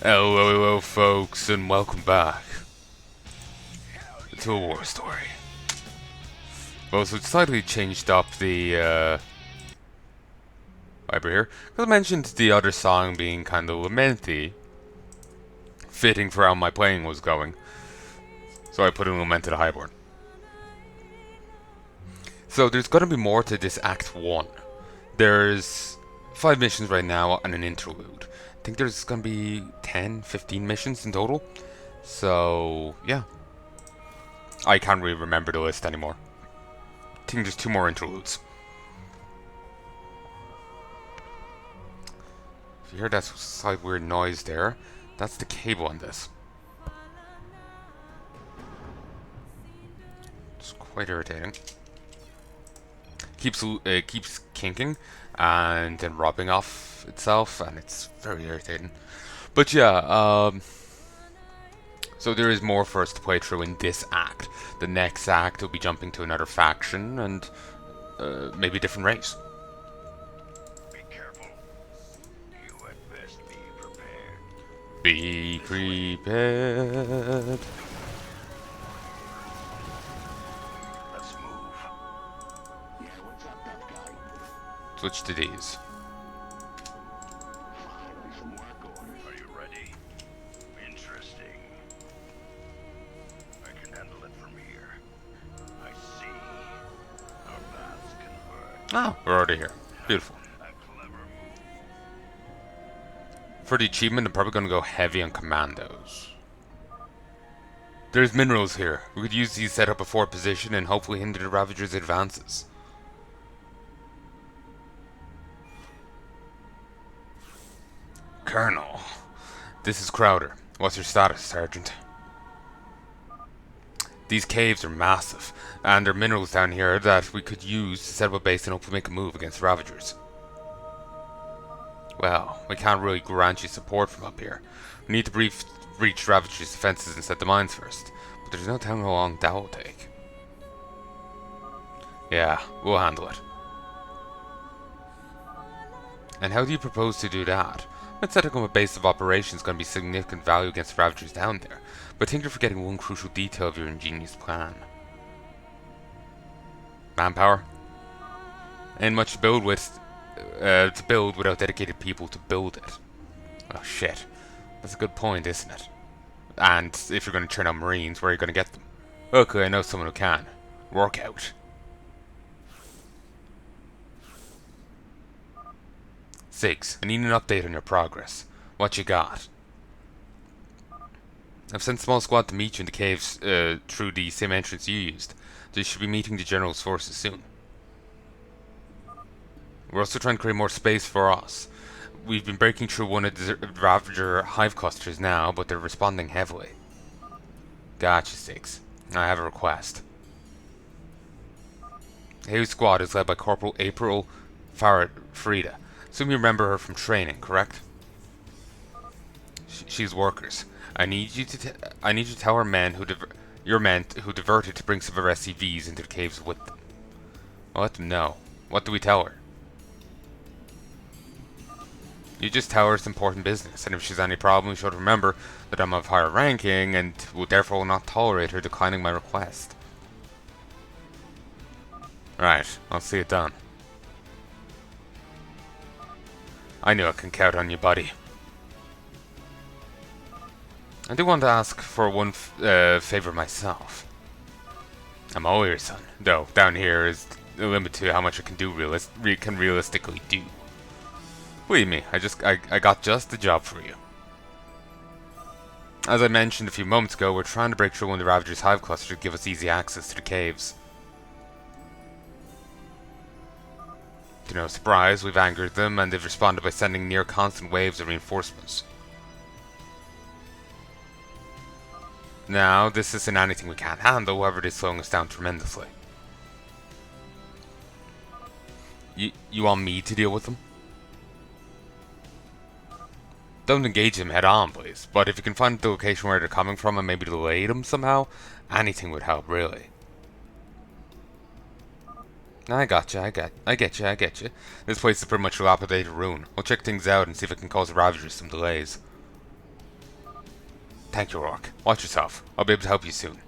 Hello, folks, and welcome back to a war story. Well, so we slightly changed up the vibe here, because I mentioned the other song being kind of lamenty, fitting for how my playing was going. So I put in Lament to the Highborn. So there's gonna be more to this Act 1. There's 5 missions right now and an interlude. I think there's gonna be 10, 15 missions in total. So, yeah. I can't really remember the list anymore. I think there's 2 more interludes. If you hear that slight weird noise there, that's the cable on this. It's quite irritating. Keeps kinking and then rubbing off itself, and it's very irritating. But yeah, so there is more for us to play through in this act. The next act will be jumping to another faction and maybe a different race. Be careful. You had best be prepared. Be prepared. Let's move. Yeah, what's up, that guy? Switch to these. Finally, some work orders. Are you ready? Interesting. I can handle it from here. I see. Our paths converge. Oh, we're already here. Beautiful. A clever move. For the achievement, I'm probably going to go heavy on commandos. There's minerals here. We could use these set up a fort position and hopefully hinder the Ravagers' advances. Colonel, this is Crowder. What's your status, Sergeant? These caves are massive, and there are minerals down here that we could use to set up a base and hopefully make a move against the Ravagers. Well, we can't really grant you support from up here. We need to breach Ravagers' defenses and set the mines first, but there's no telling how long that will take. Yeah, we'll handle it. And how do you propose to do that? I'd setting up a base of operations is going to be significant value against the Ravagers down there, but I think you're forgetting one crucial detail of your ingenious plan. Manpower? Ain't much to build without dedicated people to build it. Oh shit. That's a good point, isn't it? And if you're going to turn out Marines, where are you going to get them? Okay, I know someone who can. Work out. Six, I need an update on your progress. What you got? I've sent a small squad to meet you in the caves through the same entrance you used. They should be meeting the General's forces soon. We're also trying to create more space for us. We've been breaking through one of the Ravager hive clusters now, but they're responding heavily. Gotcha, Six. I have a request. Heya's squad is led by Corporal April Frida. Assume you remember her from training, correct? She's workers. I need you to tell her men your men who diverted to bring some of our SCVs into the caves with them. I'll let them know. What do we tell her? You just tell her it's important business, and if she's any problem, she'll remember that I'm of higher ranking, and will therefore not tolerate her declining my request. Right, I'll see it done. I knew I can count on you, buddy. I do want to ask for one favor myself. I'm all ears, son. Though down here is the limit to how much I can do realistically do. Believe me, I got just the job for you. As I mentioned a few moments ago, we're trying to break through one of the Ravagers' hive cluster to give us easy access to the caves. To no surprise, we've angered them, and they've responded by sending near constant waves of reinforcements. Now, this isn't anything we can't handle, however it is slowing us down tremendously. You want me to deal with them? Don't engage them head on, please, but if you can find the location where they're coming from and maybe delay them somehow, anything would help, really. I gotcha, I get you. This place is pretty much a dilapidated ruin. I'll check things out and see if I can cause the Ravagers some delays. Thank you, Rourke. Watch yourself. I'll be able to help you soon.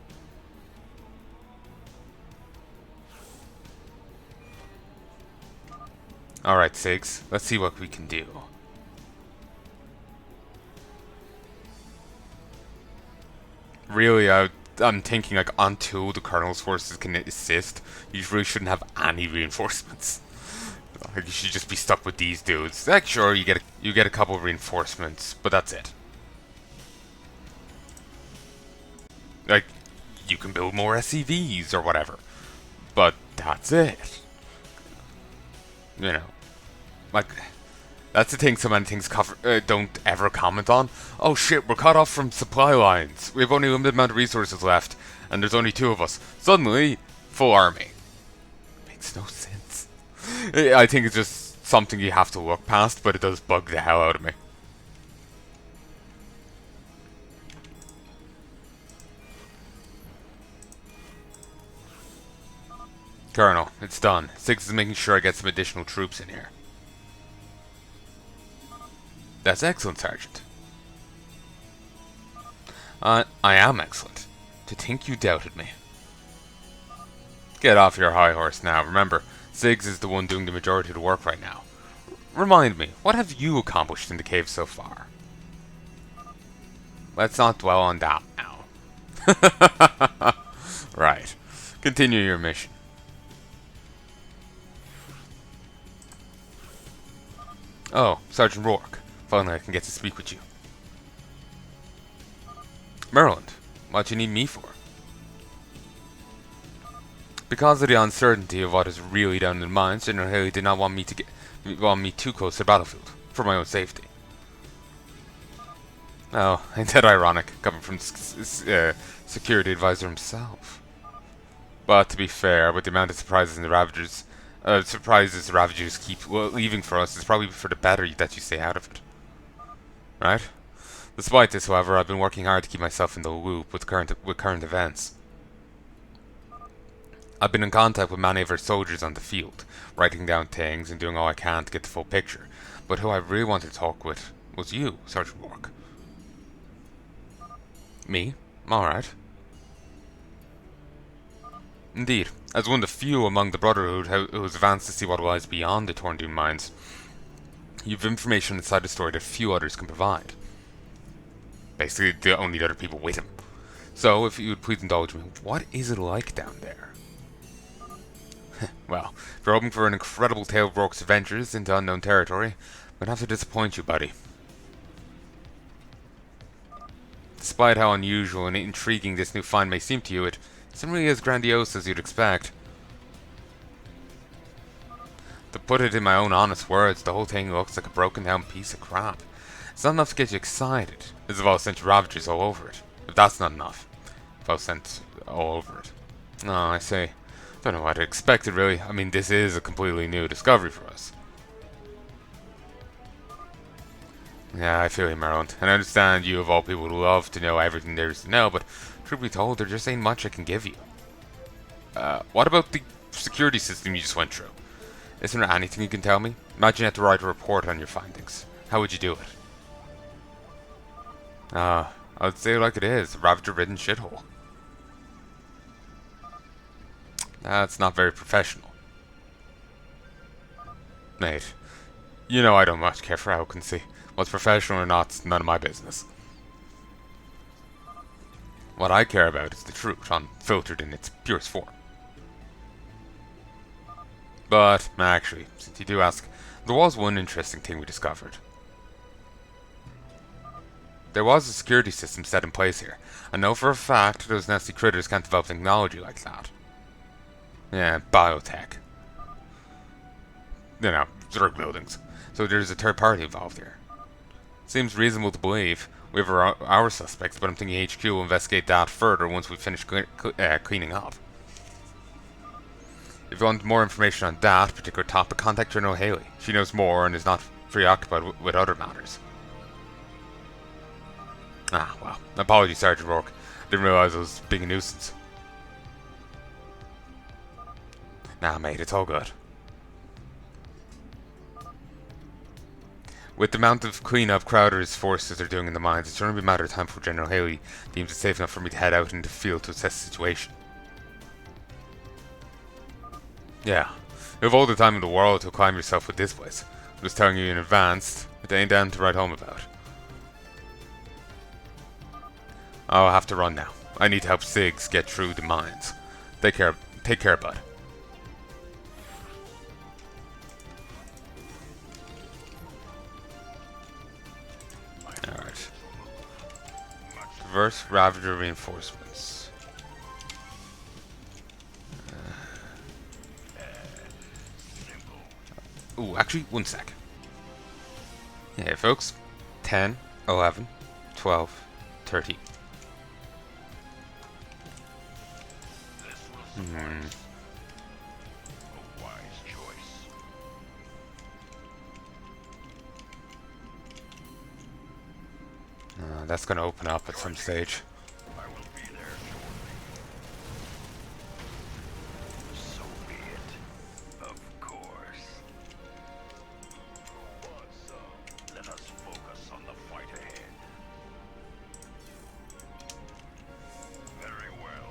Alright, Sigs. Let's see what we can do. Really, I'm thinking like until the Colonel's forces can assist, you really shouldn't have any reinforcements. Like, you should just be stuck with these dudes. Like, sure, you get a couple of reinforcements, but that's it. Like, you can build more SCVs or whatever, but that's it. You know, like, that's the thing so many things don't ever comment on. Oh shit, we're cut off from supply lines. We have only a limited amount of resources left, and there's only 2 of us. Suddenly, full army. Makes no sense. I think it's just something you have to look past, but it does bug the hell out of me. Colonel, it's done. Six is making sure I get some additional troops in here. That's excellent, Sergeant. I am excellent. To think you doubted me. Get off your high horse now. Remember, Ziggs is the one doing the majority of the work right now. Remind me, what have you accomplished in the cave so far? Let's not dwell on that now. Right. Continue your mission. Oh, Sergeant Rourke. Finally I can get to speak with you. Maryland, what do you need me for? Because of the uncertainty of what is really down in the mines, General Haley did not want me too close to the battlefield, for my own safety. Oh, ain't that ironic, coming from security advisor himself. But to be fair, with the amount of surprises the Ravagers keep leaving for us, it's probably for the better that you stay out of it. Right? Despite this, however, I've been working hard to keep myself in the loop with current events. I've been in contact with many of our soldiers on the field, writing down things and doing all I can to get the full picture. But who I really wanted to talk with was you, Sergeant Rourke. Me? Alright. Indeed, as one of the few among the Brotherhood who has advanced to see what lies beyond the Torn Dune mines, you've information inside the story that few others can provide. Basically, the only other people with him. So, if you would please indulge me, what is it like down there? Well, if you're hoping for an incredible tale of Rourke's adventures into unknown territory, I'm gonna have to disappoint you, buddy. Despite how unusual and intriguing this new find may seem to you, it isn't really as grandiose as you'd expect. To put it in my own honest words, the whole thing looks like a broken down piece of crap. It's not enough to get you excited, as if I was sent Ravagers all over it. If that's not enough, if I was sent all over it. Oh, I see. Don't know what I expected, really. I mean, this is a completely new discovery for us. Yeah, I feel you, Maryland. And I understand you, of all people, would love to know everything there is to know, but truth be told, there just ain't much I can give you. What about the security system you just went through? Isn't there anything you can tell me? Imagine you had to write a report on your findings. How would you do it? I'd say it like it is, a Ravager-ridden shithole. That's not very professional. Mate, you know I don't much care for eloquency. What's professional or not's none of my business. What I care about is the truth, unfiltered in its purest form. But, actually, since you do ask, there was one interesting thing we discovered. There was a security system set in place here. I know for a fact those nasty critters can't develop technology like that. Yeah, biotech. You know, drug buildings. So there's a third party involved here. Seems reasonable to believe. We have our suspects, but I'm thinking HQ will investigate that further once we finish cleaning up. If you want more information on that particular topic, contact General Haley. She knows more and is not preoccupied with other matters. Ah, well. Apologies, Sergeant Rourke. Didn't realize I was being a nuisance. Nah, mate, it's all good. With the amount of cleanup Crowder's forces are doing in the mines, it's only a matter of time before General Haley deems it safe enough for me to head out into the field to assess the situation. Yeah, you have all the time in the world to climb yourself with this place. I'm just telling you in advance, it ain't down to write home about. I'll have to run now. I need to help Sigs get through the mines. Take care, bud. Alright. Reverse Ravager reinforcements. Ooh, actually, one sec. Yeah, folks. 10, 11, 12, 13. That's gonna open up at some stage. I will be there shortly. So be it. Of course. Let us focus on the fight ahead. Very well.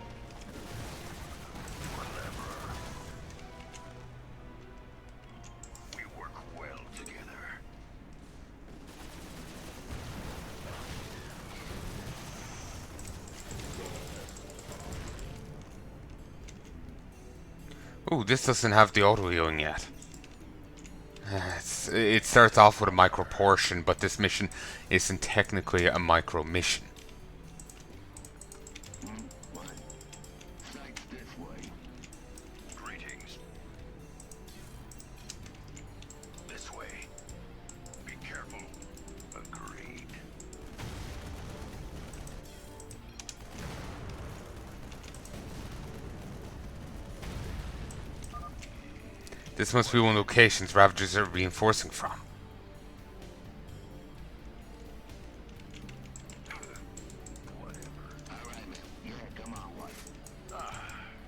Clever. We work well together. Ooh, this doesn't have the auto healing yet. It starts off with a micro portion, but this mission isn't technically a micro mission. Greetings. This way. Be careful. Agreed. This must be one of the locations Ravagers are reinforcing from.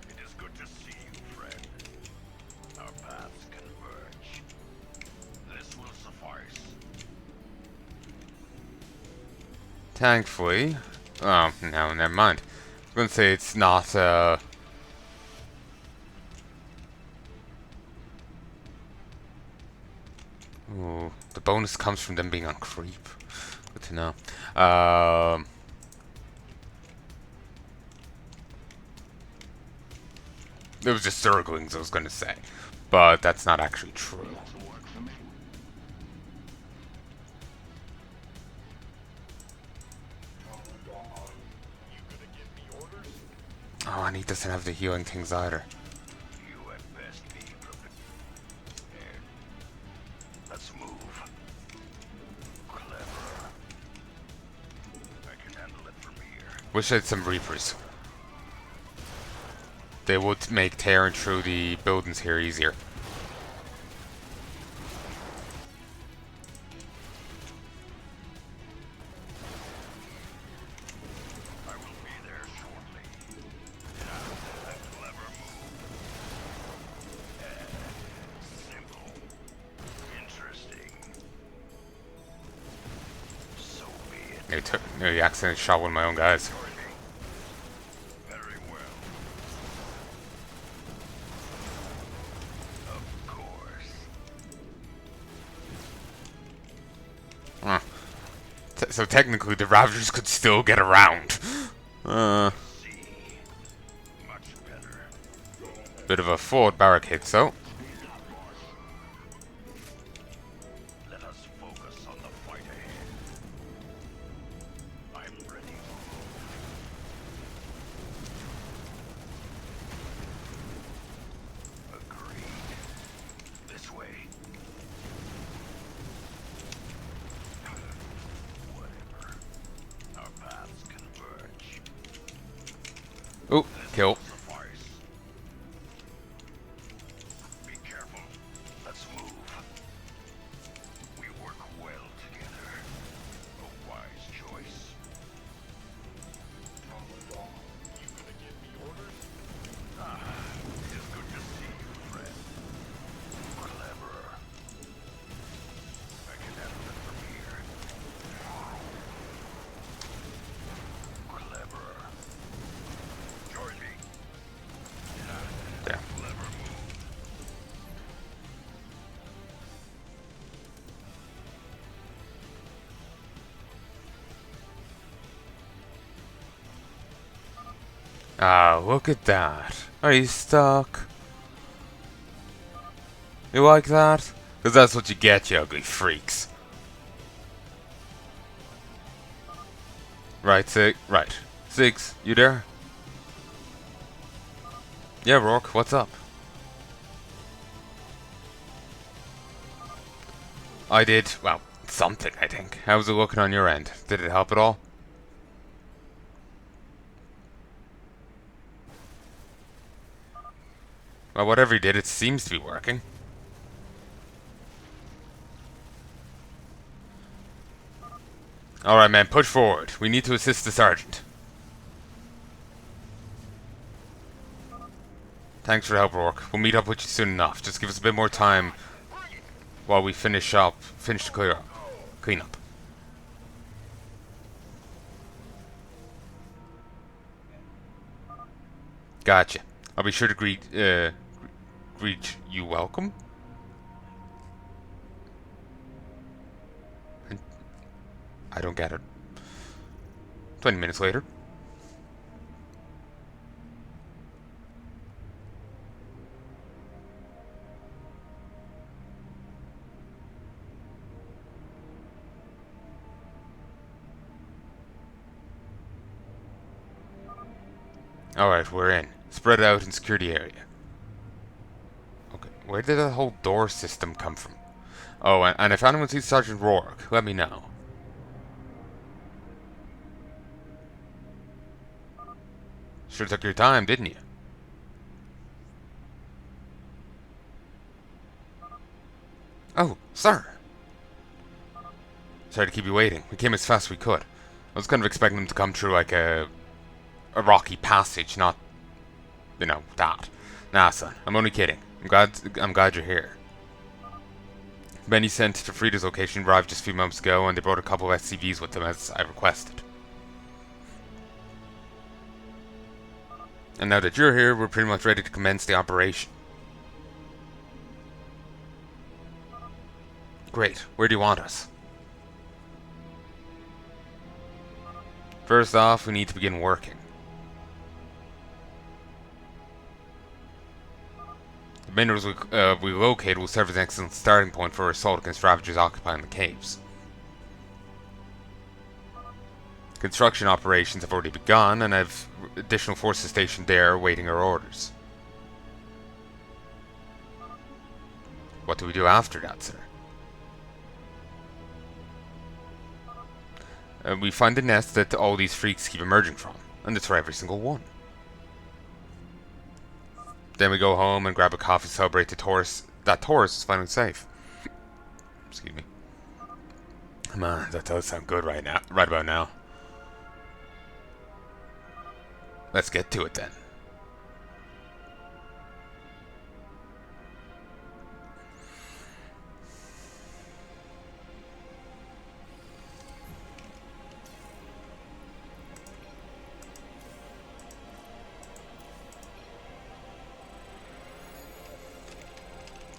It is good to see you, friend. Our paths converge. This will suffice. Thankfully... Oh, no, never mind. I was gonna say it's not, Ooh, the bonus comes from them being on creep. Good to know. It was just Zerglings I was gonna say. But that's not actually true. Oh, and he doesn't have the healing things either. You at best be prepared. Let's move. Clever. I can handle it from here. Wish I had some Reapers. They would make tearing through the buildings here easier. I will be there shortly. A clever move. Simple. Interesting. So be it. Nearly accidentally shot one of my own guys. Very well. Of course. Huh. So technically the Ravagers could still get around. See. Much better. Bit of a forward barricade, so. Let us focus on the fight ahead. I'm ready. Agreed. This way. Whatever. Our paths converge. Ooh, kill. Suffice. Be careful. Let's move. We work well together. A wise choice. You gonna give me orders? It is good to see you, friend. Clever. I can handle it from Ah, look at that. Are you stuck? You like that? Because that's what you get, you ugly freaks. Right, Sig. Right. Sigs, you there? Yeah, Rourke, what's up? I did, well, something, I think. How's it looking on your end? Did it help at all? Well, whatever you did, it seems to be working. Alright, man, push forward. We need to assist the sergeant. Thanks for the help, Rourke. We'll meet up with you soon enough. Just give us a bit more time while we finish the clean up. Gotcha. I'll be sure to greet you welcome. I don't get it. 20 minutes later. Alright, we're in. Spread out in security area. Okay, where did the whole door system come from? Oh, and if anyone sees Sergeant Rourke, let me know. Sure took your time, didn't you? Oh, sir. Sorry to keep you waiting. We came as fast as we could. I was kind of expecting them to come through like a rocky passage, not, that. Nah, son. I'm only kidding. I'm glad you're here. Benny sent to Frida's location arrived just a few moments ago, and they brought a couple of SCVs with them as I requested. And now that you're here, we're pretty much ready to commence the operation. Great. Where do you want us? First off, we need to begin working. The minerals we locate will serve as an excellent starting point for our assault against ravagers occupying the caves. Construction operations have already begun, and I have additional forces stationed there awaiting our orders. What do we do after that, sir? We find the nest that all these freaks keep emerging from, and destroy every single one. Then we go home and grab a coffee to celebrate that Taurus is finally safe. Excuse me. Man, that does sound good right about now. Let's get to it then.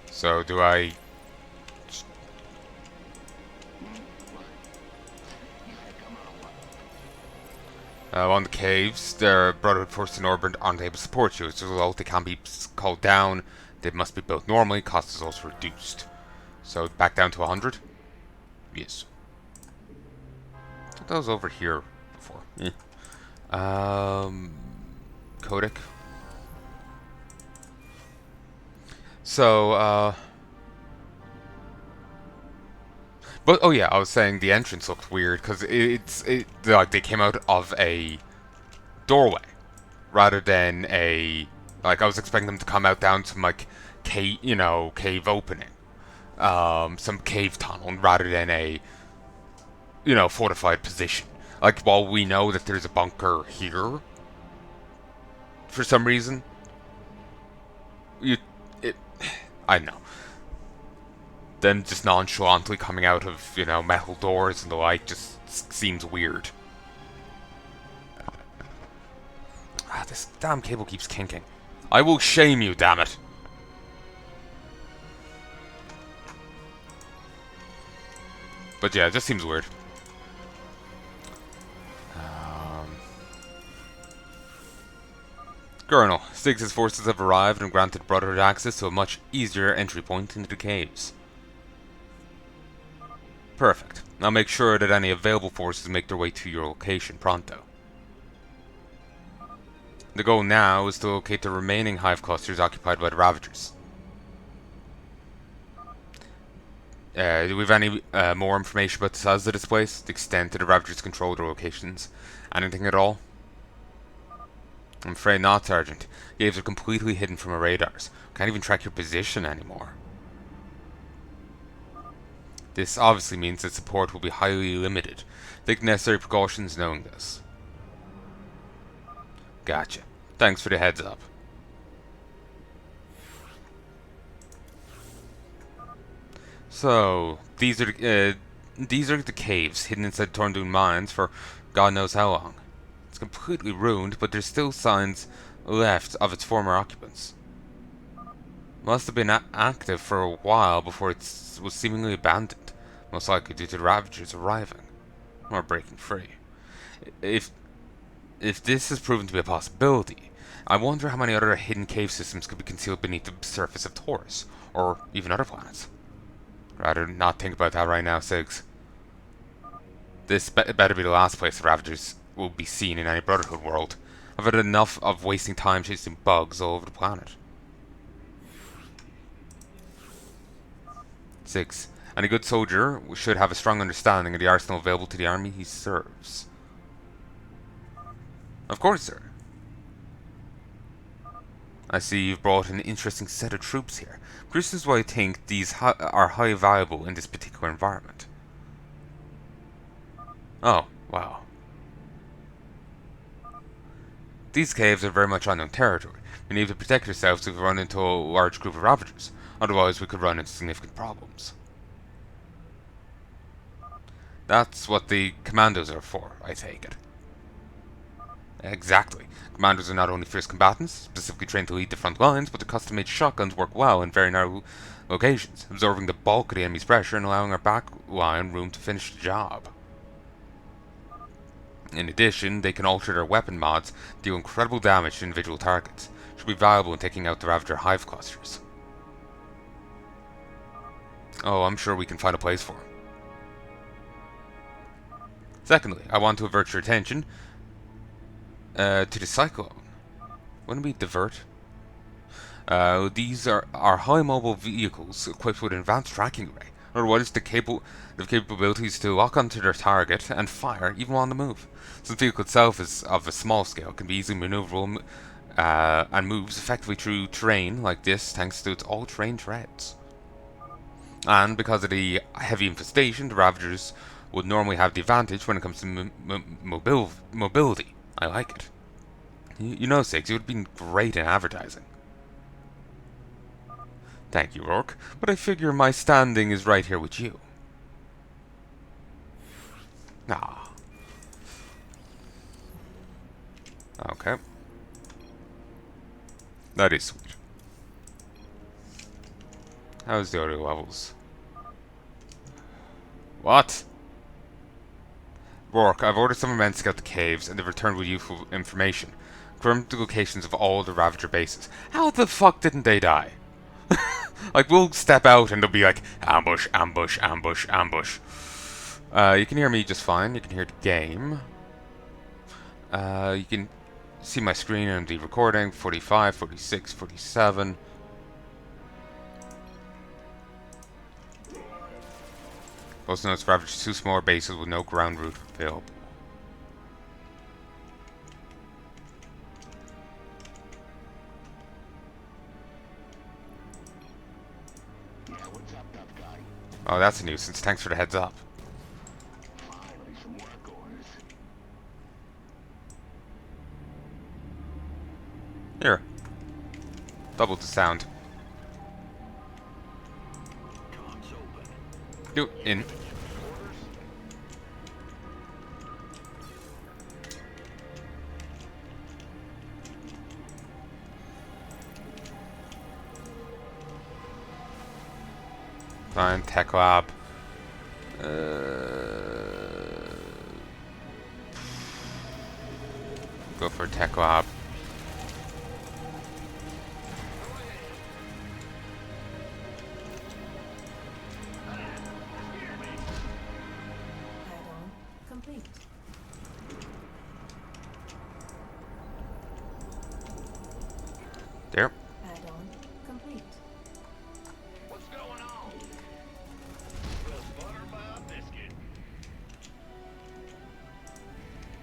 So, do I... on the caves, their Brotherhood forces in orbit aren't able to support you. As a result, they can't be called down. They must be built normally. Cost is also reduced. So, back down to 100? Yes. I thought that was over here before. Codec. So, but oh yeah, I was saying the entrance looked weird because like they came out of a doorway rather than a like I was expecting them to come out down some like cave opening, some cave tunnel rather than a fortified position. Like while we know that there's a bunker here, for some reason, you it I don't know. Them just nonchalantly coming out of, metal doors and the like just seems weird. Ah, this damn cable keeps kinking. I will shame you, damn it. But yeah, it just seems weird. Colonel, Stiggs' forces have arrived and granted Brotherhood access to a much easier entry point into the caves. Perfect. I'll make sure that any available forces make their way to your location pronto. The goal now is to locate the remaining hive clusters occupied by the Ravagers. Do we have any more information about the size of this place? The extent that the Ravagers control their locations? Anything at all? I'm afraid not, Sergeant. Caves are completely hidden from our radars. Can't even track your position anymore. This obviously means that support will be highly limited. Take necessary precautions knowing this. Gotcha. Thanks for the heads up. So, these are the caves hidden inside Torndun mines for God knows how long. It's completely ruined, but there's still signs left of its former occupants. Must have been active for a while before it was seemingly abandoned, most likely due to the Ravagers arriving or breaking free. If this has proven to be a possibility, I wonder how many other hidden cave systems could be concealed beneath the surface of Taurus, or even other planets. Rather not think about that right now, Siggs. This better be the last place the Ravagers will be seen in any Brotherhood world. I've had enough of wasting time chasing bugs all over the planet. 6. Any good soldier should have a strong understanding of the arsenal available to the army he serves. Of course, sir. I see you've brought an interesting set of troops here. This is why I think these are highly valuable in this particular environment. Oh, wow. These caves are very much unknown territory. We need to protect ourselves if we run into a large group of Ravagers. Otherwise, we could run into significant problems. That's what the commandos are for, I take it. Exactly. Commandos are not only fierce combatants, specifically trained to lead the front lines, but the custom-made shotguns work well in very narrow locations, absorbing the bulk of the enemy's pressure and allowing our back line room to finish the job. In addition, they can alter their weapon mods, deal incredible damage to individual targets. Should be valuable in taking out the Ravager hive clusters. Oh, I'm sure we can find a place for them. Secondly, I want to avert your attention to the Cyclone. Wouldn't we divert? These are high mobile vehicles equipped with an advanced tracking array. Otherwise, the capabilities to lock onto their target and fire even while on the move. Since the vehicle itself is of a small scale, can be easily maneuverable and moves effectively through terrain like this thanks to its all-terrain treads. And because of the heavy infestation, the Ravagers would normally have the advantage when it comes to mobility. I like it. You know, Six, it would have been great in advertising. Thank you, Rourke, but I figure my standing is right here with you. Ah. Okay. That is sweet. How's the other levels? What? Rourke, I've ordered some men to scout the caves, and they've returned with useful information. Confirmed the locations of all the Ravager bases. How the fuck didn't they die? Like, we'll step out and they'll be like, ambush, ambush, ambush, ambush. You can hear me just fine. You can hear the game. You can see my screen and the recording. 45, 46, 47. Also notes Ravagers 2 smaller bases with no ground route available. Oh, that's a nuisance. Thanks for the heads up. Here. Double the sound. Do in. Fine, Tech Lab. Go for Tech Lab. complete. There. Add-on complete. What's going on? Just butter by a biscuit.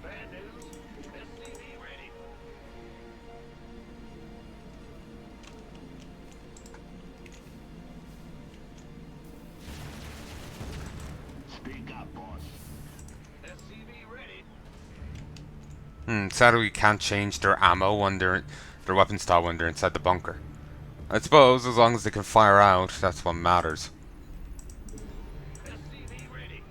Bad news. SCV ready. Speak up, boss. SCV ready. Sadly, we can't change their ammo when their weapon style when they're inside the bunker. I suppose as long as they can fire out, that's what matters. SCV ready.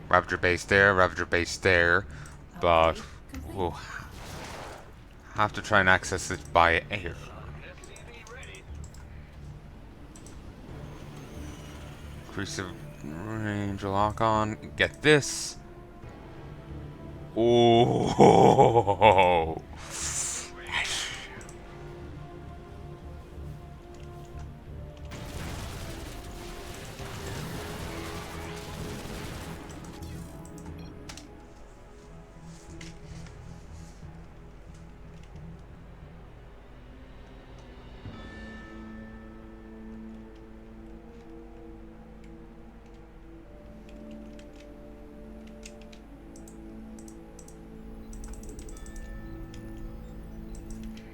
Ravager base there, Ravager base there, but Upgrade complete. we'll have to try and access it by air. SCV ready. Increase the range lock on. Get this. Oh.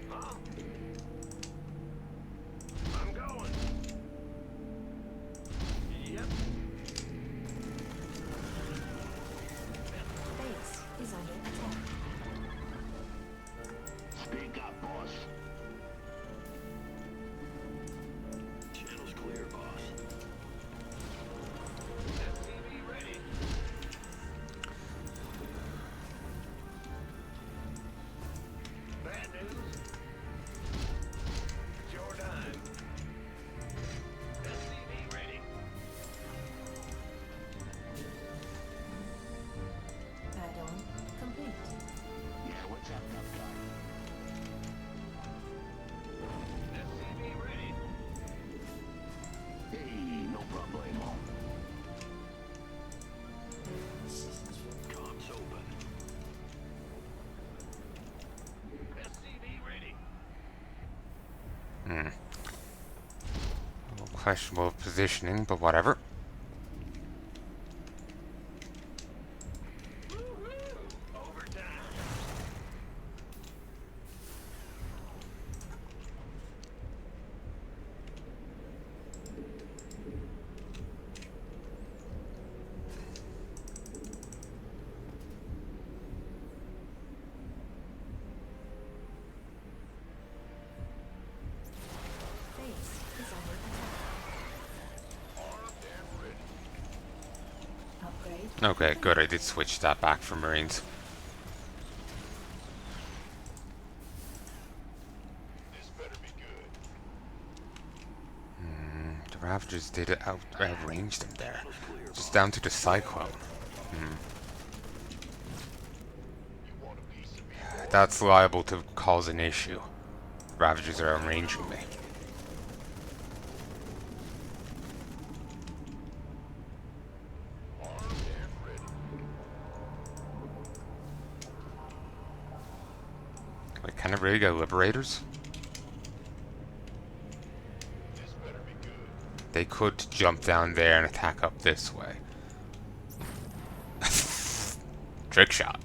Huh? I'm going. Yep. Base is under attack. Speak up, boss. Channel's clear, boss. SCV ready. Bad news. It's your time. SCV ready. Add-on complete. Yeah, what's up, tough guy? SCV ready. Hey, no problemo. Comms open. SCV ready. Hmm. A little questionable positioning, but whatever. Overtime. Base is under attack. Armed and ready. Upgrade Okay, complete. good. I did switch that back for Marines. This better be good. The Ravagers did outrange them there. Just down to the Cyclone. You want a piece of me? That's liable to cause an issue. Ravagers are outranging me. Armed and ready. Wait, can I really get Liberators? This better be good. They could jump down there and attack up this way. Trick shot.